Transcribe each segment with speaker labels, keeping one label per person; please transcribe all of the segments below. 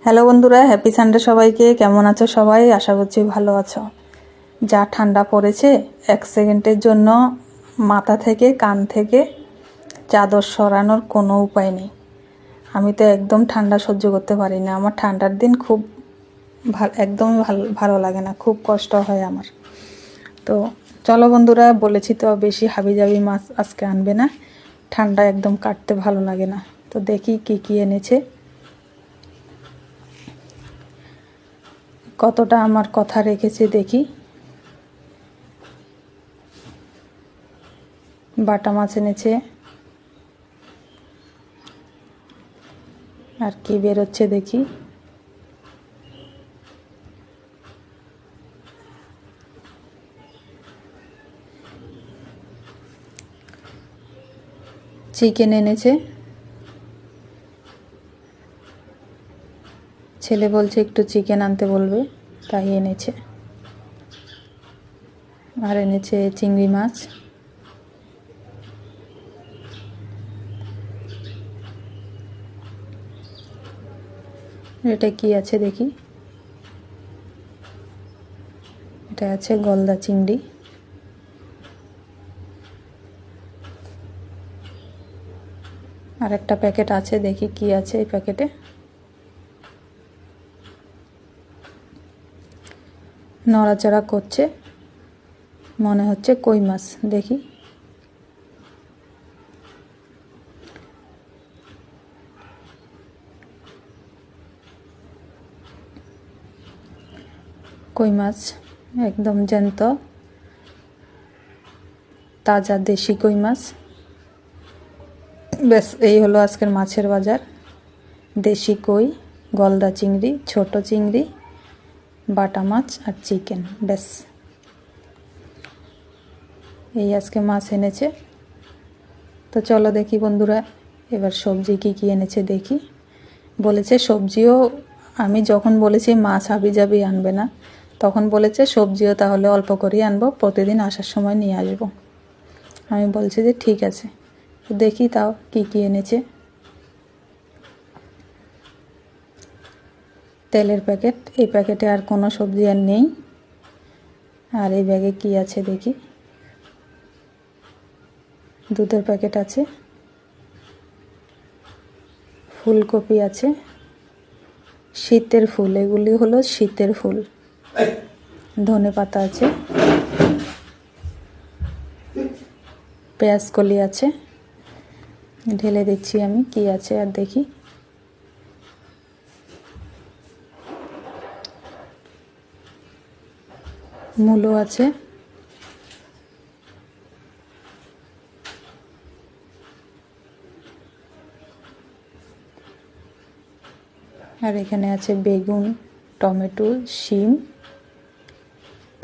Speaker 1: Hello বন্ধুরা, happy Sunday সবাইকে। কেমন আছো সবাই? আশা করছি ভালো আছো। যা ঠান্ডা পড়েছে, এক সেকেন্ডের জন্য মাথা থেকে কান থেকে চাদর সরানোর কোনো উপায় নেই। আমি তো একদম ঠান্ডা সহ্য করতে পারি না। আমার ঠান্ডার দিন খুব একদম ভালো লাগে না, খুব কষ্ট হয় আমার। তো চলো বন্ধুরা, বলেছি তো বেশি হাবিজাবি মাছ আজকে আনবে না, ঠান্ডা একদম কাটতে ভালো লাগে না। তো দেখি কি কি এনেছে, কতটা আমার কথা রেখেছে দেখি। বাটা মাছ এনেছে, আর কি বেরোচ্ছে দেখি। চিকেন এনেছে, ছেলে বলছে একটু চিকেন আনতে বলবে, তাই এনেছে। আর এনেছে চিংড়ি মাছ। এটা কি আছে দেখি। এটা আছে গলদা চিংড়ি। আর একটা প্যাকেট আছে, দেখি কি আছে এই প্যাকেটে। নড়াচড়া করছে, মনে হচ্ছে কই মাছ। দেখি, কই মাছ একদম জ্যান্ত তাজা দেশি কই মাছ। ব্যাস, এই হলো আজকের মাছের বাজার। দেশি কই, গলদা চিংড়ি, ছোট চিংড়ি, বাটা মাছ আর চিকেন। ব্যাস, এই আজকে মাছ এনেছে। তো চলো দেখি বন্ধুরা, এবার সবজি কি কি এনেছে দেখি। বলেছে সবজিও, আমি যখন বলেছি মাছ হাবিজাবি আনবে না, তখন বলেছে সবজিও তাহলে অল্প করেই আনবো, প্রতিদিন আসার সময় নিয়ে আসবো। আমি বলছি যে ঠিক আছে। তো দেখি তাও কি কি এনেছে। তেলের প্যাকেট, এই প্যাকেটে আর কোনো সবজি আর নেই। আর এই ব্যাগে কি আছে দেখি। দুধের প্যাকেট আছে, ফুলকপি আছে, শীতের ফুল, এগুলি হলো শীতের ফুল। ধনে পাতা আছে, পেঁয়াজ কলি আছে। ঢেলে দিচ্ছি আমি কি আছে আর দেখি। মূলো আছে, আর এখানে আছে বেগুন, টমেটো, শিম,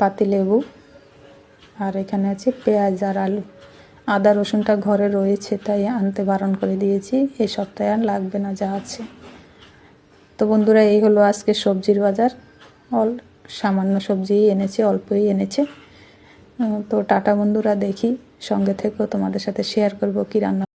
Speaker 1: পাতিলেবু, আর এখানে আছে পেঁয়াজ আর আলু। আদা রসুনটা ঘরে রয়েছে, তাই আনতে বারণ করে দিয়েছি, এই সপ্তাহে আর লাগবে না যা আছে। তো বন্ধুরা, এই হলো আজকে সবজির বাজার। সামান্য সবজিই এনেছে, অল্পই এনেছে। তো টাটা বন্ধুরা, দেখি সঙ্গে থেকেও তোমাদের সাথে শেয়ার করব কি রান্না।